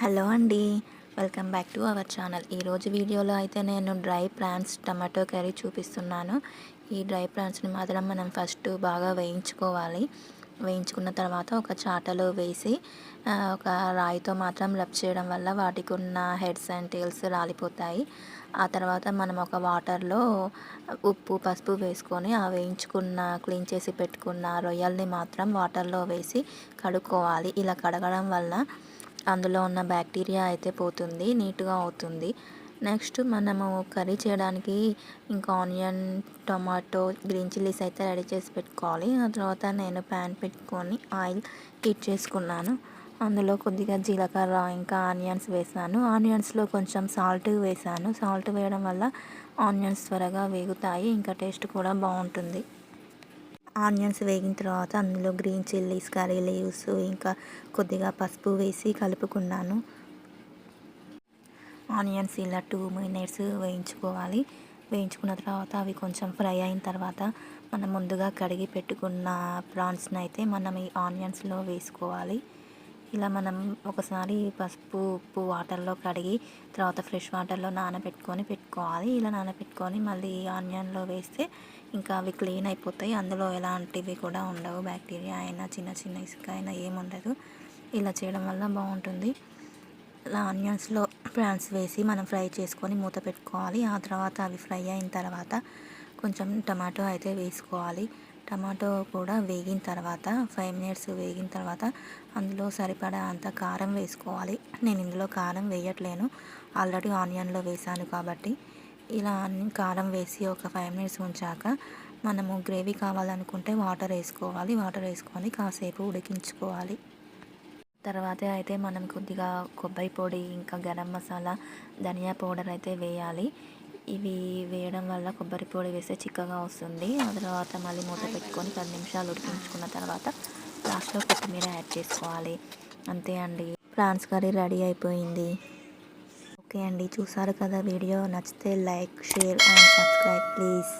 Hello అండి, welcome back to our channel. ఈరోజు వీడియోలో అయితే నేను డ్రై ప్రాన్స్ టమాటో కర్రీ చూపిస్తున్నాను. ఈ డ్రై ప్రాన్స్ని మాత్రం మనం ఫస్ట్ బాగా వేయించుకున్న తర్వాత ఒక చాటలో వేసి ఒక రాయితో మాత్రం రబ్ చేయడం వల్ల వాటికి ఉన్న హెడ్స్ అండ్ టేల్స్ రాలిపోతాయి. ఆ తర్వాత మనం ఒక వాటర్లో ఉప్పు పసుపు వేసుకొని ఆ క్లీన్ చేసి పెట్టుకున్న రొయ్యల్ని మాత్రం వాటర్లో వేసి కడుక్కోవాలి. ఇలా కడగడం వల్ల అందులో ఉన్న బ్యాక్టీరియా అయితే పోతుంది, నీట్గా అవుతుంది. నెక్స్ట్ మనము కర్రీ చేయడానికి ఇంకా ఆనియన్, టొమాటో, గ్రీన్ చిల్లీస్ అయితే రెడీ చేసి పెట్టుకోవాలి. ఆ తర్వాత నేను ప్యాన్ పెట్టుకొని ఆయిల్ హీట్ చేసుకున్నాను. అందులో కొద్దిగా జీలకర్ర ఇంకా ఆనియన్స్ వేసాను. ఆనియన్స్లో కొంచెం సాల్ట్ వేసాను. సాల్ట్ వేయడం వల్ల ఆనియన్స్ త్వరగా వేగుతాయి, ఇంకా టేస్ట్ కూడా బాగుంటుంది. ఆనియన్స్ వేగిన తర్వాత అందులో గ్రీన్ చిల్లీస్, కర్రీ లీవ్స్ ఇంకా కొద్దిగా పసుపు వేసి కలుపుకున్నాను. ఆనియన్స్ ఇలా 2 మినిట్స్ వేయించుకోవాలి. వేయించుకున్న తర్వాత అవి కొంచెం ఫ్రై అయిన తర్వాత మనం ముందుగా కడిగి పెట్టుకున్న ప్రాన్స్ని అయితే మనం ఈ ఆనియన్స్లో వేసుకోవాలి. ఇలా మనం ఒకసారి పసుపు ఉప్పు వాటర్లో కడిగి తర్వాత ఫ్రెష్ వాటర్లో పెట్టుకోవాలి. ఇలా నానబెట్టుకొని మళ్ళీ ఆనియన్లో వేస్తే ఇంకా అవి క్లీన్ అయిపోతాయి. అందులో ఎలాంటివి కూడా ఉండవు, బ్యాక్టీరియా అయినా చిన్న చిన్న ఇసుక అయినా ఏముండదు. ఇలా చేయడం వల్ల బాగుంటుంది. ఇలా ఆనియన్స్లో ప్రాన్స్ వేసి మనం ఫ్రై చేసుకొని మూత పెట్టుకోవాలి. ఆ తర్వాత అవి ఫ్రై అయిన తర్వాత కొంచెం టమాటో అయితే వేసుకోవాలి. టమాటో కూడా వేగిన తర్వాత 5 మినిట్స్ వేగిన తర్వాత అందులో సరిపడా అంత కారం వేసుకోవాలి. నేను ఇందులో కారం వేయట్లేను, ఆల్రెడీ ఆనియన్లో వేసాను కాబట్టి. ఇలా కారం వేసి ఒక 5 మినిట్స్ ఉంచాక మనము గ్రేవీ కావాలనుకుంటే వాటర్ వేసుకోవాలి. వాటర్ వేసుకొని కాసేపు ఉడికించుకోవాలి. తర్వాత అయితే మనం కొద్దిగా కొబ్బరి పొడి ఇంకా గరం మసాలా, ధనియా పౌడర్ అయితే వేయాలి. ఇవి వేయడం వల్ల కొబ్బరి పొడి వేస్తే చిక్కగా వస్తుంది. ఆ తర్వాత మళ్ళీ మూత పెట్టుకొని 10 నిమిషాలు ఉడికించుకున్న తర్వాత లాస్ట్లో కొత్తిమీర యాడ్ చేసుకోవాలి. అంతే అండి, ప్రాన్స్ కర్రీ రెడీ అయిపోయింది. ఓకే అండి, చూసారు కదా వీడియో. నచ్చితే like, share and subscribe please.